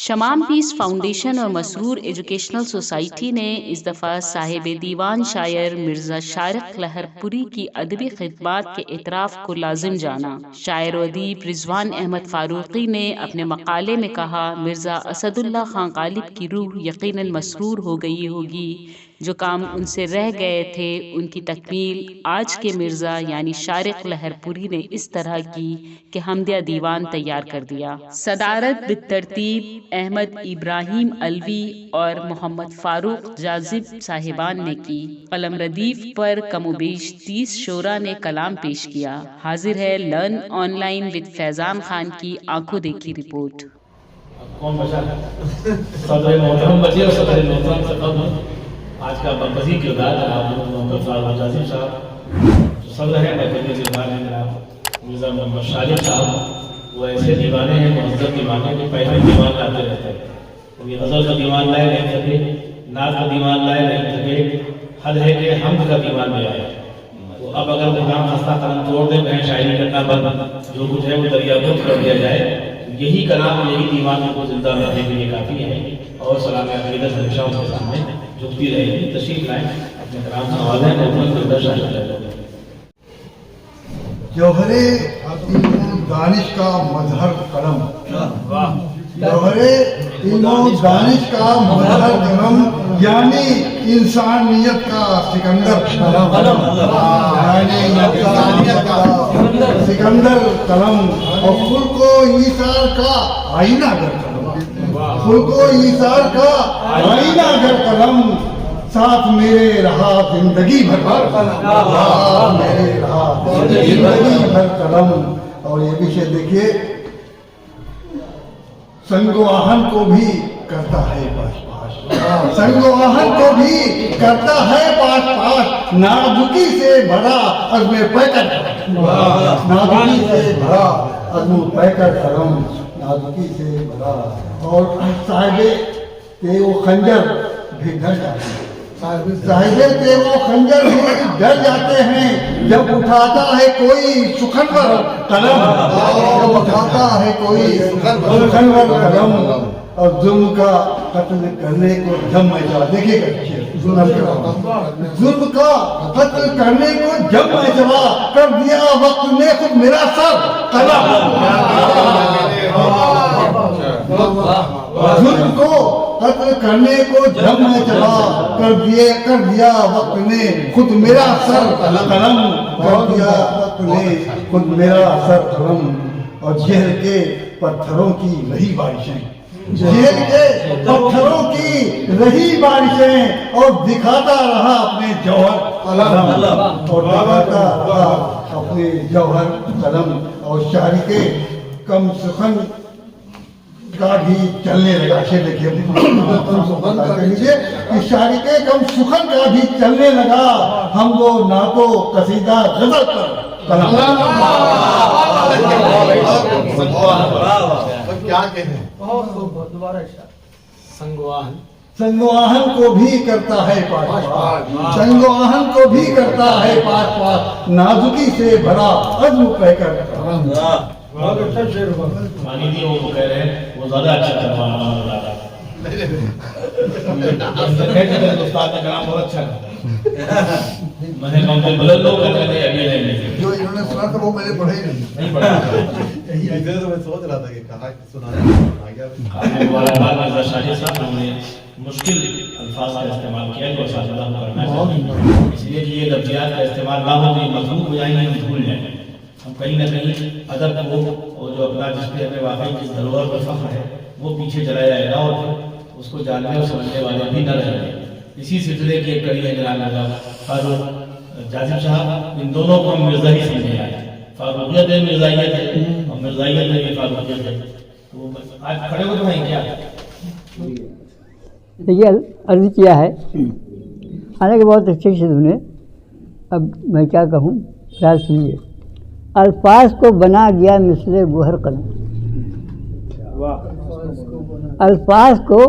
شمام پیس foundation اور مسرور educational society نے اس دفعہ صاحب دیوان شاعر مرزا شارق لہر پوری کی ادبی خدمات کے اعتراف کو لازم جانا۔ شاعر و ادیب رضوان احمد فاروقی نے اپنے مقالے میں کہا، مرزا اسد اللہ خان غالب کی روح یقیناً مسرور ہو گئی ہوگی۔ جو کام ان سے رہ گئے تھے ان کی تکمیل آج کے مرزا یعنی شارق لہر پوری نے اس طرح کی کہ حمدیہ دیوان تیار کر دیا۔ صدارت بالترتیب احمد ابراہیم علوی اور محمد فاروق جاذب صاحبان نے کی۔ قلم ردیف پر کم و بیش 30 شعراء نے کلام پیش کیا۔ حاضر ہے لرن آن لائن ود فیضان خان کی آنکھوں دیکھی رپورٹ۔ کون بچا صدر محترم بچے اور صدر محترم سے قبل آج کا مرکزی کردار جناب محمد فاروق جاذب صاحب صدر ہے مرکزی کردار ہے جناب مرزا محمد شارق صاحب۔ وہ ایسے دیوانے ہیں مہذب دیوانے جو پہلے دیوان لاتے رہتے ہیں، کبھی غزل کا دیوان لائے نہیں تھکے، نعت کا دیوان لائے نہیں تھکے، حد ہے کہ حمد کا دیوان میں آیا۔ تو اب اگر غلام خستہ قلم توڑ دیں کہیں شاعری کرنا بند، جو کچھ ہے وہ دریا بند کر دیا جائے، یہی کلام یہی دیوان کو زندہ رکھنے کے لیے کافی ہے۔ اور سلام عقیدت ہمیشہ ان کے سامنے جھکتی رہے گی۔ تشریف لائیں، اپنے کلام سے نوازیں، محمد فردوس شاہ۔ جوہر دانش کا مظہر قلم، جوہر علم و دانش کا مظہر قلم، یعنی انسانیت کا سکندر سکندر قلم، اور خلق و ایثار کا آئینہ گر قلم، خلق و ایثار کا آئینہ گر قلم، ساتھ میرے رہا زندگی بھر قلم، میرے رہا زندگی بھر قلم۔ اور یہ بھی شعر دیکھیے، سنگ و آہن کو بھی کرتا ہے پاش پاش، سنگ و آہن کو بھی کرتا ہے پاش پاش، نازکی سے بھرا عزم پیکر، نازکی سے بھرا عزم پیکر قلم، نازکی سے بھرا۔ اور صاحب تے وہ خنجر بھی ڈر جاتے ہیں، صاحب تے وہ خنجر بھی ڈر جاتے ہیں، جب اٹھاتا ہے کوئی سخنور قلم، جب اٹھاتا ہے کوئی سخنور قلم، اور ظلم کا قتل کرنے کو جب میں جواب، دیکھیے گا ظلم کا قتل کرنے کو جب میں جواب کر دیا وقت نے خود میرا سر قلم، ظلم کو قتل کرنے کو جب میں جواب کر دیا وقت نے خود میرا سر قلم، کر دیا وقت نے خود میرا سر قلم۔ اور جہل کے پتھروں کی رہی بارشیں، جہل کے پتھروں کی رہی بارشیں، اور دکھاتا رہا اپنے جوہر قلم، اور دکھاتا رہا اپنے جوہر قلم۔ اور شاعری کے کم سخن کا بھی چلنے لگا، شعر دیکھیے کہ شاعری کے کم سخن کا بھی چلنے لگا، ہم وہ نعتو قصیدہ غزل پر قلم۔ کیا کہیں سنگ و آہن کو بھی کرتا ہے پاش پاش، سنگ و آہن کو بھی کرتا ہے پاش پاش، نازکی سے بھرا عزم پہ کر قلم۔ بہت اچھا شعر ہوا، مانی دی وہ کہہ رہے ہیں وہ زیادہ اچھا کروانا ہمارا دادا استاد نے کلام بہت اچھا کہا، میں نے کہا کہ بلند لوگ کہتے ہیں ابھی نہیں، جو انہوں نے سنا تھا وہ میں نے پڑھا ہی نہیں پڑھا۔ ادھر تو میں سوچ رہا تھا کہ کہا سنایا آ گیا۔ مولانا مرزا شاہد صاحب نے مشکل الفاظ کا استعمال کیا جو اساتذہ کو کرنا چاہیے، اس لیے کہ یہ لفظیات کا استعمال نہ ہو تو مضبوط ہو جائیں گے، بھول جائیں گے۔ ہم کہیں نہ کہیں ادب کو اور جو اپنا جس پہ ہمیں واقعی جس دھروہر پر فخر ہے وہ پیچھے چلا جائے گا، اور پھر اس کو جاننے اور سمجھنے والے بھی نہ رہیں گے۔ اسی سلسلے کی ایک کڑی ہے جناب مرزا فاروق جاذب صاحب، ان دونوں کو ہم مرزا ہی سمجھے آئے، فاروقیت ہے مرزائیت ہے، اور مرزائیت ہے یہ فاروقیت ہے۔ تو آج کھڑے ہو تو نہیں کیا یہ عرض کیا ہے، حالانکہ بہت اچھے سے سنے، اب میں کیا کہوں، خیال سنیے۔ الفاظ کو بنا گیا مثل گوہر قلم، الفاظ کو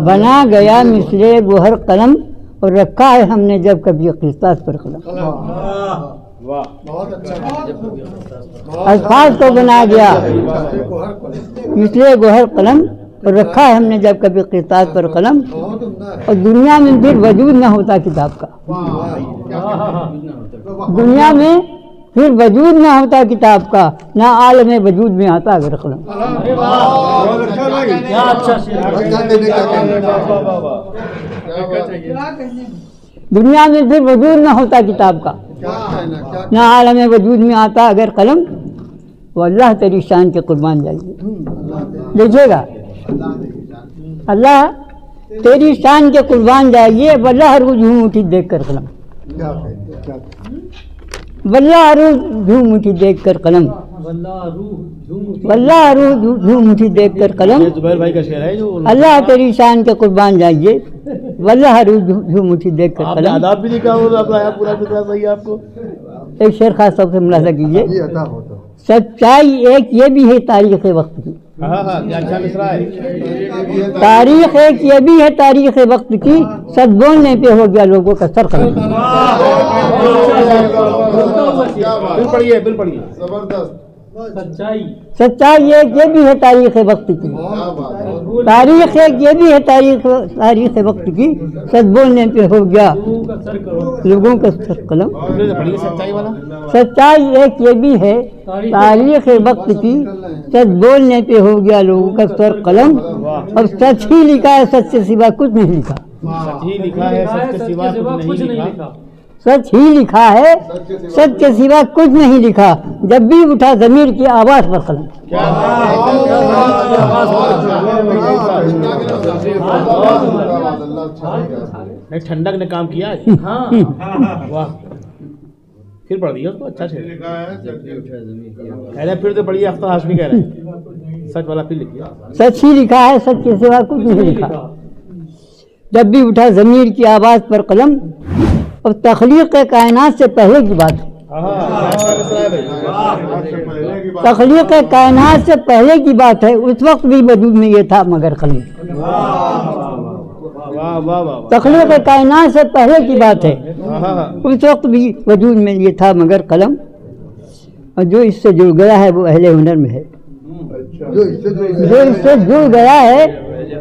بنا گیا مثل گوہر قلم، اور رکھا ہے ہم نے جب کبھی قسطاس پر قلم۔ الفاظ کو بنا گیا مثل گوہر قلم، اور رکھا ہے ہم نے جب کبھی قرطاس پر قلم، اور دنیا میں پھر وجود نہ ہوتا کتاب کا، دنیا میں پھر وجود نہ ہوتا کتاب کا، نہ عالم وجود میں آتا اگر قلم۔ دنیا میں پھر وجود نہ ہوتا کتاب کا، نہ عالم وجود میں آتا اگر قلم، وہ اللہ تیری شان کے قربان جائیے۔ دیکھیے گا، اللہ تیری شان کے قربان جائیے، واللہ ہر روز جھوم اٹھی دیکھ کر قلم، واللہ ہر روز جھوم اٹھی دیکھ کر قلم، واللہ ہر روز جھوم اٹھی دیکھ کر قلم، اللہ تیری شان کے قربان جائیے، واللہ ہر روز جھوم اٹھی دیکھ کر قلم۔ آداب بھی لکھا ہو پورا فکر صحیح آپ کو؟ ایک شعر خاص طور سے ملاحظہ کیجیے، سچائی ایک یہ بھی ہے تاریخ وقت کی، اچھا مصرا ہے۔ تاریخ ایک یہ بھی ہے تاریخ وقت کی، سچ بولنے پہ ہو گیا لوگوں کا سر قلم۔ بل پڑھیے بل پڑھیے۔ سچائی ایک یہ بھی ہے تاریخ وقت کی، تاریخ ایک یہ بھی ہے تاریخ وقت کی، سچ بولنے پہ ہو گیا لوگوں کا سر قلم۔ سچائی والا سچائی ایک یہ بھی ہے تاریخ وقت کی، سچ بولنے پہ ہو گیا لوگوں کا سر قلم، اور سچ ہی لکھا ہے، سچ سے سوا کچھ نہیں لکھا، سچ ہی لکھا ہے، سچ کے سوا کچھ نہیں لکھا، سچ ہی لکھا ہے، سچ کے سوا کچھ نہیں لکھا، جب بھی اٹھا ضمیر کی آواز پر قلم۔ ٹھنڈک نے کام کیا ہے۔ واہ، پھر پڑھ دیا اس کو، اچھا ہے پھر تو پڑھیے، اختر ہاشمی کہہ رہے ہیں سچ والا پھر لکھیے۔ سچ ہی لکھا ہے، سچ کے سوا کچھ نہیں لکھا، جب بھی اٹھا ضمیر کی آواز پر قلم، اور تخلیق کائنات سے پہلے کی بات ہے، تخلیق کائنات سے پہلے کی بات ہے، اس وقت بھی وجود میں یہ تھا مگر قلم۔ تخلیق کائنات سے پہلے کی بات ہے، اس وقت بھی وجود میں یہ تھا مگر قلم، اور جو اس سے جڑ گیا ہے وہ اہل ہنر میں ہے، جو اس سے جڑ گیا ہے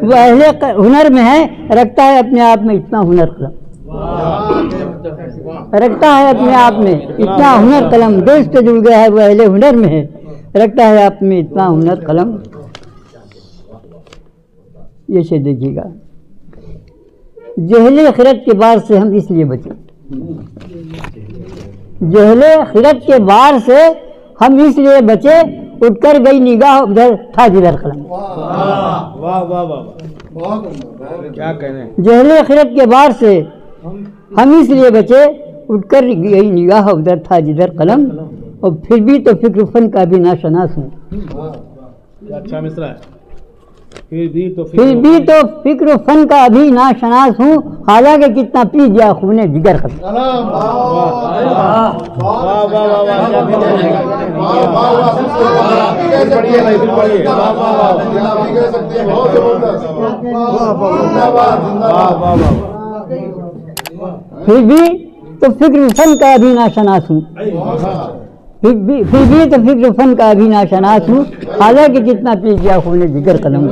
وہ اہل ہنر میں ہے، رکھتا ہے اپنے آپ میں اتنا ہنر قلم، رکھتا ہے اپنے آپ میں اتنا ہنر قلم، جو اس سے جڑ گیا ہے وہ اہل ہنر میں ہے، رکھتا ہے آپ میں اتنا ہنر قلم۔ یہ سے دیکھیے گا، جہل خرد کے بار سے ہم اس لیے بچے، جہل خرد کے بار سے ہم اس لیے بچے، اٹھ کر گئی نگاہ ادھر تھا جدھر قلم۔ واہ واہ واہ، کیا کہنے ہیں۔ جہل خرد کے بار سے ہم اس لیے بچے، اٹھ کر گئی نگاہ ادھر تھا جدھر قلم، اور پھر بھی تو فکر فن کا بھی ناشناس ہوں، اچھا مصرا ہے، پھر بھی تو فکر فن کا بھی ناشناس ہوں، حالانکہ کتنا پی گیا خون جگر قلم۔ پھر بھی تو فکر فن کا بھی ناشناس ہوں، پھر بھی تو فکر فن کا بھی ناشناس ہوں، حالانکہ کتنا پی گیا خون جگر قلم۔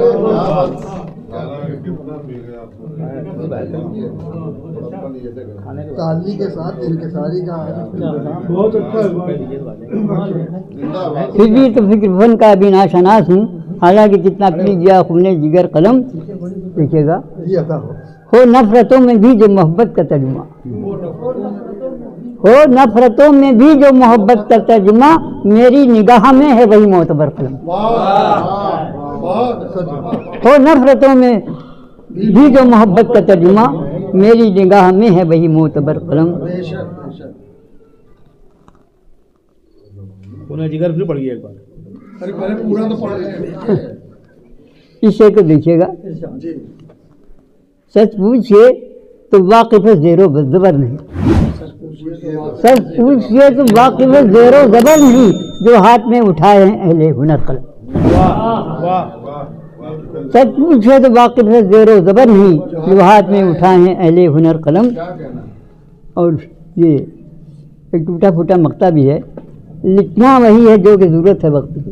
کے ساتھ انکساری کا پھر بھی تو فکر فن کا بھی ناشناس ہوں، حالانکہ کتنا پی گیا خون جگر قلم۔ دیکھیے گا، ہو نفرتوں میں بھی جو محبت کا ترجمہ، ہو نفرتوں میں بھی جو محبت کا ترجمہ، میری نگاہ میں ہے وہی معتبر قلم۔ ہو نفرتوں میں بھی جو محبت کا ترجمہ، میری نگاہ میں ہے وہی معتبر قلم۔ جگر پھر پڑھیے ایک بار۔ پورا تو پڑھ رہے ہیں۔ اس شے کو دیکھیے گا، سچ پوچھئے تو واقف زیر و زبر نہیں، سچ پوچھئے تو واقف زیر و زبر نہیں، جو ہاتھ میں اٹھائے ہیں اہل ہنر قلم۔ سچ پوچھئے تو واقف زیر و زبر نہیں، جو ہاتھ میں اٹھائے ہیں اہل ہنر قلم۔ اور یہ ایک ٹوٹا پھوٹا مقطع بھی ہے، لکھنا وہی ہے جو کہ ضرورت ہے وقت کی،